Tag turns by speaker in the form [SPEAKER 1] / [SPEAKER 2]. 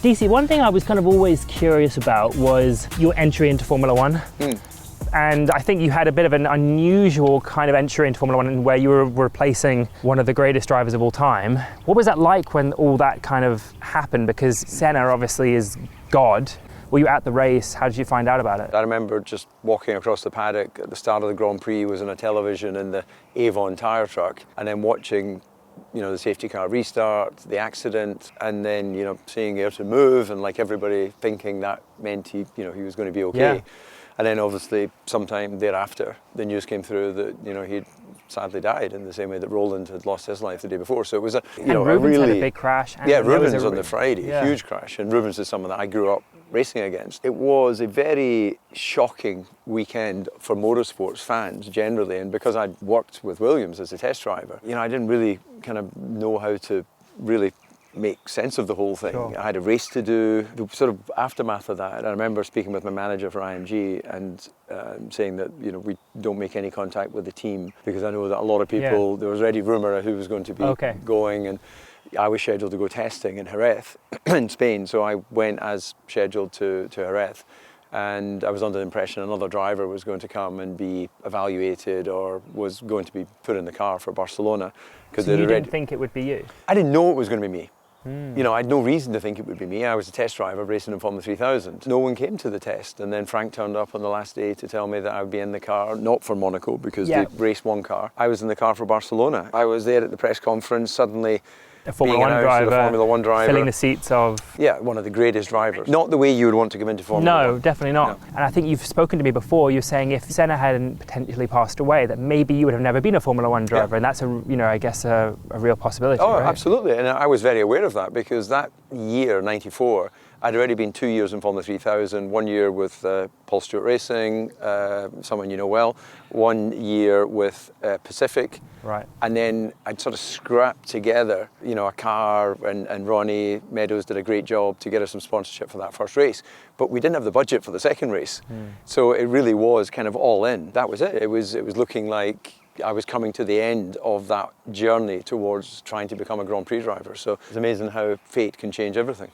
[SPEAKER 1] DC, one thing I was kind of always curious about was your entry into Formula One. And I think you had a bit of an unusual kind of entry into Formula One where you were replacing one of the greatest drivers of all time. What was that like when all that kind of happened? Because Senna obviously is God. Were you at the race? How did you find out about it?
[SPEAKER 2] I remember just walking across the paddock at the start of the Grand Prix, was on a television in the Avon tyre truck, and then watching, you know, the safety car restart, the accident, and then, you know, seeing Ayrton move, and like everybody thinking that meant he was going to be okay.
[SPEAKER 1] Yeah.
[SPEAKER 2] And then obviously sometime thereafter, the news came through that, you know, he'd sadly died in the same way that Roland had lost his life the day before. So it was a
[SPEAKER 1] Rubens had a big crash. And
[SPEAKER 2] yeah, Rubens on the Friday, huge crash. And Rubens is someone that I grew up racing against. It was a very shocking weekend for motorsports fans generally, and because I'd worked with Williams as a test driver, you know, I didn't really kind of know how to really make sense of the whole thing.
[SPEAKER 1] Sure.
[SPEAKER 2] I had a race to do, the sort of aftermath of that. I remember speaking with my manager for IMG and saying that, you know, we don't make any contact with the team because I know that a lot of people, there was already rumour who was going to be going, and I was scheduled to go testing in Jerez in Spain, so I went as scheduled to Jerez. And I was under the impression another driver was going to come and be evaluated or was going to be put in the car for Barcelona.
[SPEAKER 1] So you didn't think it would be you?
[SPEAKER 2] I didn't know it was going to be me. You know, I had no reason to think it would be me. I was a test driver racing in Formula 3000. No one came to the test, and then Frank turned up on the last day to tell me that I would be in the car, not for Monaco because they raced one car. I was in the car for Barcelona. I was there at the press conference, suddenly
[SPEAKER 1] a Formula One driver, filling the seats of...
[SPEAKER 2] Yeah, one of the greatest drivers. Not the way you would want to come into Formula One.
[SPEAKER 1] No, definitely not. No. And I think you've spoken to me before, you're saying if Senna hadn't potentially passed away, that maybe you would have never been a Formula One driver, and that's I guess a real possibility.
[SPEAKER 2] Oh,
[SPEAKER 1] right?
[SPEAKER 2] Absolutely, and I was very aware of that because that year, 94, I'd already been 2 years in Formula 3000, 1 year with Paul Stewart Racing, someone you know well, 1 year with Pacific.
[SPEAKER 1] Right.
[SPEAKER 2] And then I'd sort of scrapped together, you know, a car, and Ronnie Meadows did a great job to get us some sponsorship for that first race. But we didn't have the budget for the second race. So it really was kind of all in. That was it. It was looking like I was coming to the end of that journey towards trying to become a Grand Prix driver. So it's amazing how fate can change everything.